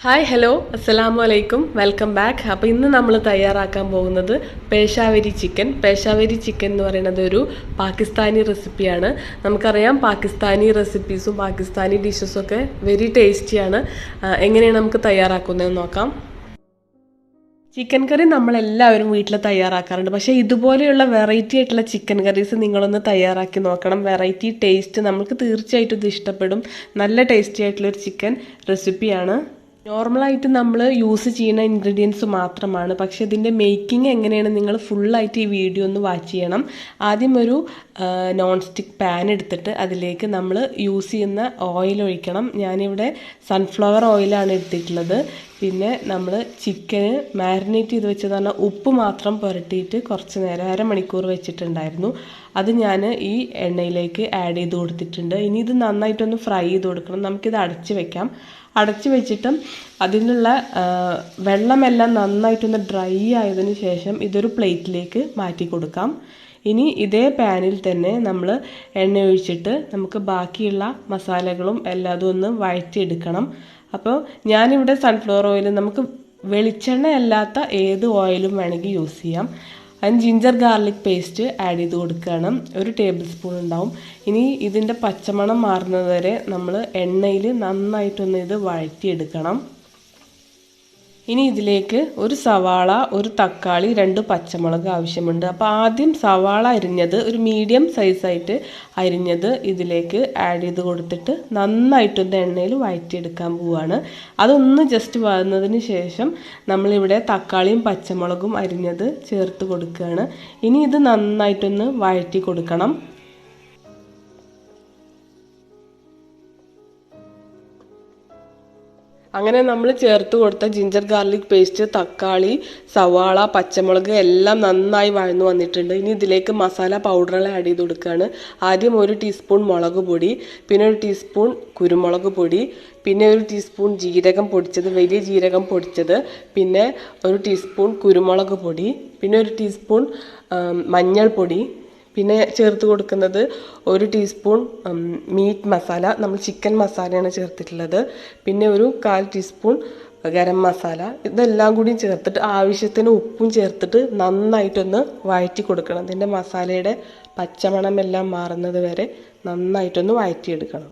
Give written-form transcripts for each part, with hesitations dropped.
Hi hello അസ്സലാമു അലൈക്കും welcome back. അപ്പോൾ ഇന്ന് നമ്മൾ തയ്യാറാക്കാൻ പോകുന്നത് പേഷാവരി ചിക്കൻ എന്ന് പറയുന്നത് ഒരു പാകിസ്ഥാനി റെസിപ്പിയാണ്. നമുക്കറിയാം പാകിസ്ഥാനി റെസിപ്പീസും പാകിസ്ഥാനി ഡിഷസും ഒക്കെ വെരി ടേസ്റ്റിയാണ്. എങ്ങനെയാണ് നമുക്ക് തയ്യാറാക്കുന്നതെന്ന് നോക്കാം. ചിക്കൻ കറി നമ്മളെല്ലാവരും വീട്ടിൽ തയ്യാറാക്കാറുണ്ട്. പക്ഷേ ഇതുപോലെയുള്ള വെറൈറ്റി ആയിട്ടുള്ള ചിക്കൻ കറീസ് നിങ്ങളൊന്ന് തയ്യാറാക്കി നോക്കണം. വെറൈറ്റി ടേസ്റ്റ് നമുക്ക് തീർച്ചയായിട്ടും ഇത് ഇഷ്ടപ്പെടും. നല്ല ടേസ്റ്റി ആയിട്ടുള്ളൊരു ചിക്കൻ റെസിപ്പിയാണ്. നോർമലായിട്ട് നമ്മൾ യൂസ് ചെയ്യുന്ന ഇൻഗ്രീഡിയൻസ് മാത്രമാണ്. പക്ഷെ ഇതിൻ്റെ മേക്കിംഗ് എങ്ങനെയാണ് നിങ്ങൾ ഫുള്ളായിട്ട് ഈ വീഡിയോ ഒന്ന് വാച്ച് ചെയ്യണം. ആദ്യം ഒരു നോൺ സ്റ്റിക്ക് പാൻ എടുത്തിട്ട് അതിലേക്ക് നമ്മൾ യൂസ് ചെയ്യുന്ന ഓയിൽ ഒഴിക്കണം. ഞാനിവിടെ സൺഫ്ലവർ ഓയിലാണ് എടുത്തിട്ടുള്ളത്. പിന്നെ നമ്മൾ ചിക്കന് മാരിനേറ്റ് ചെയ്ത് വെച്ചത് പറഞ്ഞാൽ ഉപ്പ് മാത്രം പുരട്ടിയിട്ട് കുറച്ച് നേരം അരമണിക്കൂർ വെച്ചിട്ടുണ്ടായിരുന്നു. അത് ഞാൻ ഈ എണ്ണയിലേക്ക് ആഡ് ചെയ്ത് കൊടുത്തിട്ടുണ്ട്. ഇനി ഇത് നന്നായിട്ടൊന്ന് ഫ്രൈ ചെയ്ത് കൊടുക്കണം. നമുക്കിത് അടച്ച് വെക്കാം. അടച്ച് വെച്ചിട്ടും അതിനുള്ള വെള്ളമെല്ലാം നന്നായിട്ടൊന്ന് ഡ്രൈ ആയതിനു ശേഷം ഇതൊരു പ്ലേറ്റിലേക്ക് മാറ്റി കൊടുക്കാം. ഇനി ഇതേ പാനിൽ തന്നെ നമ്മൾ എണ്ണ ഒഴിച്ചിട്ട് നമുക്ക് ബാക്കിയുള്ള മസാലകളും എല്ലാതും ഒന്ന് വഴറ്റിയെടുക്കണം. അപ്പോൾ ഞാനിവിടെ സൺഫ്ലവർ ഓയിൽ, നമുക്ക് വെളിച്ചെണ്ണ അല്ലാത്ത ഏത് ഓയിലും വേണമെങ്കിൽ യൂസ് ചെയ്യാം. അതിന് ജിഞ്ചർ ഗാർലിക് പേസ്റ്റ് ആഡ് ചെയ്ത് കൊടുക്കണം. 1 ടേബിൾ സ്പൂൺ ഉണ്ടാവും. ഇനി ഇതിൻ്റെ പച്ചമണം മാറുന്നത് വരെ നമ്മൾ എണ്ണയിൽ നന്നായിട്ടൊന്ന് ഇത് വഴറ്റിയെടുക്കണം. ഇനി ഇതിലേക്ക് ഒരു സവാള, ഒരു തക്കാളി, 2 പച്ചമുളക് ആവശ്യമുണ്ട്. അപ്പോൾ ആദ്യം സവാള അരിഞ്ഞത് ഒരു മീഡിയം സൈസായിട്ട് അരിഞ്ഞത് ഇതിലേക്ക് ആഡ് ചെയ്ത് കൊടുത്തിട്ട് നന്നായിട്ടൊന്ന് എണ്ണയിൽ വഴറ്റിയെടുക്കാൻ പോവുകയാണ്. അതൊന്ന് ജസ്റ്റ് വന്നതിന് ശേഷം നമ്മളിവിടെ തക്കാളിയും പച്ചമുളകും അരിഞ്ഞത് ചേർത്ത് കൊടുക്കുകയാണ്. ഇനി ഇത് നന്നായിട്ടൊന്ന് വഴറ്റി കൊടുക്കണം. അങ്ങനെ നമ്മൾ ചേർത്ത് കൊടുത്ത ജിഞ്ചർ ഗാർലിക് പേസ്റ്റ്, തക്കാളി, സവാള, പച്ചമുളക് എല്ലാം നന്നായി വഴന്നു വന്നിട്ടുണ്ട്. ഇനി ഇതിലേക്ക് മസാല പൗഡറുകൾ ആഡ് ചെയ്ത് കൊടുക്കുകയാണ്. ആദ്യം 1 ടീസ്പൂൺ മുളക് പൊടി, പിന്നെ 1 ടീസ്പൂൺ കുരുമുളക് പൊടി, പിന്നെ 1 ടീസ്പൂൺ ജീരകം പൊടിച്ചത്, വലിയ ജീരകം പൊടിച്ചത്, പിന്നെ 1 ടീസ്പൂൺ കുരുമുളക് പൊടി, പിന്നെ 1 ടീസ്പൂൺ മഞ്ഞൾപ്പൊടി, പിന്നെ ചേർത്ത് കൊടുക്കുന്നത് 1 ടീസ്പൂൺ മീറ്റ് മസാല, നമ്മൾ ചിക്കൻ മസാലയാണ് ചേർത്തിട്ടുള്ളത്, പിന്നെ 1/4 ടീസ്പൂൺ ഗരം മസാല. ഇതെല്ലാം കൂടി ചേർത്തിട്ട് ആവശ്യത്തിന് ഉപ്പും ചേർത്തിട്ട് നന്നായിട്ടൊന്ന് വഴറ്റി കൊടുക്കണം. ഇതിൻ്റെ മസാലയുടെ പച്ചമണമെല്ലാം മാറുന്നത് വരെ നന്നായിട്ടൊന്ന് വഴറ്റിയെടുക്കണം.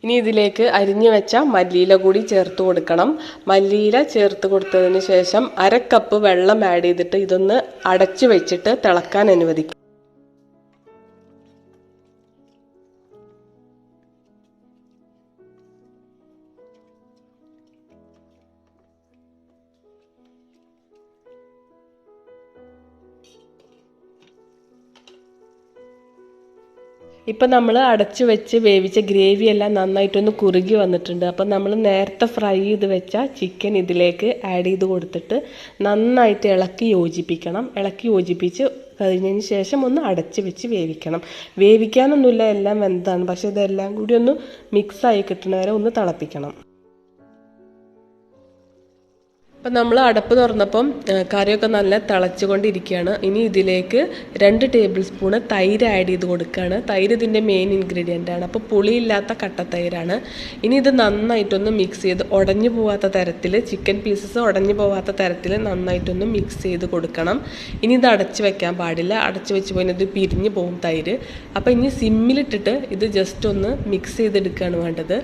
ഇനി ഇതിലേക്ക് അരിഞ്ഞു വെച്ച മല്ലിയില കൂടി ചേർത്ത് കൊടുക്കണം. മല്ലിയില ചേർത്ത് കൊടുത്തതിന് ശേഷം 1/2 കപ്പ് വെള്ളം ആഡ് ചെയ്തിട്ട് ഇതൊന്ന് അടച്ചു വെച്ചിട്ട് തിളക്കാൻ അനുവദിക്കും. ഇപ്പം നമ്മൾ അടച്ചു വെച്ച് വേവിച്ച ഗ്രേവി എല്ലാം നന്നായിട്ടൊന്ന് കുറുകി വന്നിട്ടുണ്ട്. അപ്പം നമ്മൾ നേരത്തെ ഫ്രൈ ചെയ്ത് വെച്ച ചിക്കൻ ഇതിലേക്ക് ആഡ് ചെയ്ത് കൊടുത്തിട്ട് നന്നായിട്ട് ഇളക്കി യോജിപ്പിക്കണം. ഇളക്കി യോജിപ്പിച്ച് കഴിഞ്ഞതിന് ശേഷം ഒന്ന് അടച്ച് വെച്ച് വേവിക്കണം. വേവിക്കാനൊന്നുമില്ല, എല്ലാം വെന്താണ്. പക്ഷേ ഇതെല്ലാം കൂടി ഒന്ന് മിക്സായി കിട്ടുന്നവരെ ഒന്ന് തിളപ്പിക്കണം. അപ്പം നമ്മൾ അടപ്പ് തുറന്നപ്പം കറിയൊക്കെ നല്ല തിളച്ചുകൊണ്ടിരിക്കുകയാണ്. ഇനി ഇതിലേക്ക് 2 ടേബിൾ സ്പൂണ് തൈര് ആഡ് ചെയ്ത് കൊടുക്കുകയാണ്. തൈര് ഇതിൻ്റെ മെയിൻ ഇൻഗ്രീഡിയൻ്റ് ആണ്. അപ്പോൾ പുളിയില്ലാത്ത കട്ടത്തൈരാണ്. ഇനി ഇത് നന്നായിട്ടൊന്ന് മിക്സ് ചെയ്ത് ഉടഞ്ഞു പോവാത്ത തരത്തിൽ, ചിക്കൻ പീസസ് ഉടഞ്ഞു പോവാത്ത തരത്തിൽ നന്നായിട്ടൊന്ന് മിക്സ് ചെയ്ത് കൊടുക്കണം. ഇനി ഇത് അടച്ച് വെക്കാൻ പാടില്ല. അടച്ച് വെച്ച് പോയി ഇത് പിരിഞ്ഞു പോകും തൈര്. അപ്പോൾ ഇനി സിമ്മിലിട്ടിട്ട് ഇത് ജസ്റ്റ് ഒന്ന് മിക്സ് ചെയ്തെടുക്കുകയാണ് വേണ്ടത്.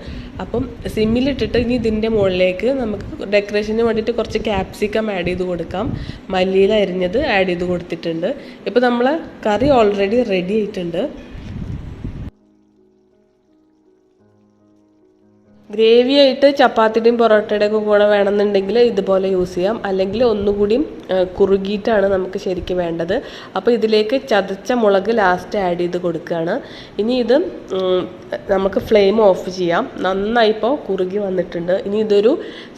അപ്പം സിമ്മിലിട്ടിട്ട് ഇനി ഇതിൻ്റെ മുകളിലേക്ക് നമുക്ക് ഡെക്കറേഷന് വേണ്ടിയിട്ട് കുറച്ച് ക്യാപ്സിക്കം ആഡ് ചെയ്ത് കൊടുക്കാം. മല്ലിയില അരിഞ്ഞത് ആഡ് ചെയ്ത് കൊടുത്തിട്ടുണ്ട്. ഇപ്പോൾ നമ്മൾ കറി ഓൾറെഡി റെഡി ആയിട്ടുണ്ട്. ഗ്രേവി ആയിട്ട് ചപ്പാത്തിയുടെയും പൊറോട്ടയുടെ ഒക്കെ കൂടെ വേണമെന്നുണ്ടെങ്കിൽ ഇതുപോലെ യൂസ് ചെയ്യാം. അല്ലെങ്കിൽ ഒന്നുകൂടിയും കുറുകിയിട്ടാണ് നമുക്ക് ശരിക്കും വേണ്ടത്. അപ്പോൾ ഇതിലേക്ക് ചതച്ച മുളക് ലാസ്റ്റ് ആഡ് ചെയ്ത് കൊടുക്കുകയാണ്. ഇനി ഇത് നമുക്ക് ഫ്ലെയിം ഓഫ് ചെയ്യാം. നന്നായി ഇപ്പോൾ കുറുകി വന്നിട്ടുണ്ട്. ഇനി ഇതൊരു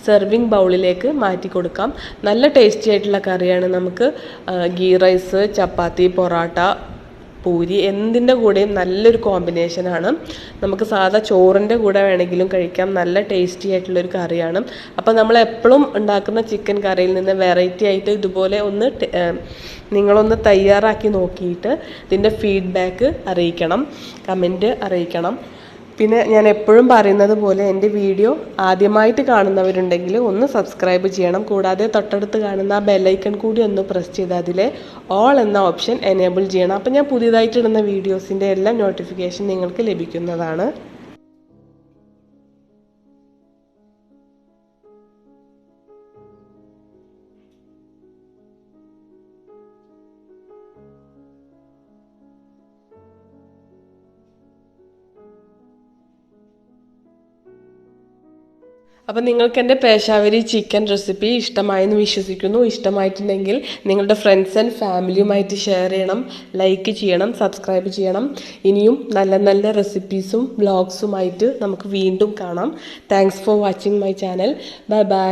സെർവിങ് ബൗളിലേക്ക് മാറ്റി കൊടുക്കാം. നല്ല ടേസ്റ്റി ആയിട്ടുള്ള കറിയാണ്. നമുക്ക് ഗീ റൈസ്, ചപ്പാത്തി, പൊറോട്ട, പൂരി എന്തിൻ്റെ കൂടെയും നല്ലൊരു കോമ്പിനേഷനാണ്. നമുക്ക് സാധാ ചോറിൻ്റെ കൂടെ വേണമെങ്കിലും കഴിക്കാം. നല്ല ടേസ്റ്റി ആയിട്ടുള്ളൊരു കറിയാണ്. അപ്പോൾ നമ്മൾ എപ്പോഴും ഉണ്ടാക്കുന്ന ചിക്കൻ കറിയിൽ നിന്ന് വെറൈറ്റി ആയിട്ട് ഇതുപോലെ ഒന്ന് നിങ്ങളൊന്ന് തയ്യാറാക്കി നോക്കിയിട്ട് ഇതിൻ്റെ ഫീഡ്ബാക്ക് അറിയിക്കണം, കമൻറ്റ് അറിയിക്കണം. പിന്നെ ഞാൻ എപ്പോഴും പറയുന്നത് പോലെ എൻ്റെ വീഡിയോ ആദ്യമായിട്ട് കാണുന്നവരുണ്ടെങ്കിൽ ഒന്ന് സബ്സ്ക്രൈബ് ചെയ്യണം. കൂടാതെ തൊട്ടടുത്ത് കാണുന്ന ആ ബെല്ലൈക്കൺ കൂടി ഒന്ന് പ്രസ് ചെയ്ത് അതിലെ ഓൾ എന്ന ഓപ്ഷൻ എനേബിൾ ചെയ്യണം. അപ്പോൾ ഞാൻ പുതിയതായിട്ടിടുന്ന വീഡിയോസിൻ്റെ എല്ലാം നോട്ടിഫിക്കേഷൻ നിങ്ങൾക്ക് ലഭിക്കുന്നതാണ്. അപ്പം നിങ്ങൾക്ക് എൻ്റെ പേശാവരി ചിക്കൻ റെസിപ്പി ഇഷ്ടമായെന്ന് വിശ്വസിക്കുന്നു. ഇഷ്ടമായിട്ടുണ്ടെങ്കിൽ നിങ്ങളുടെ ഫ്രണ്ട്സ് ആൻഡ് ഫാമിലിയുമായിട്ട് ഷെയർ ചെയ്യണം, ലൈക്ക് ചെയ്യണം, സബ്സ്ക്രൈബ് ചെയ്യണം. ഇനിയും നല്ല നല്ല റെസിപ്പീസും വ്ളോഗ്സുമായിട്ട് നമുക്ക് വീണ്ടും കാണാം. Thanks for watching my channel. Bye bye.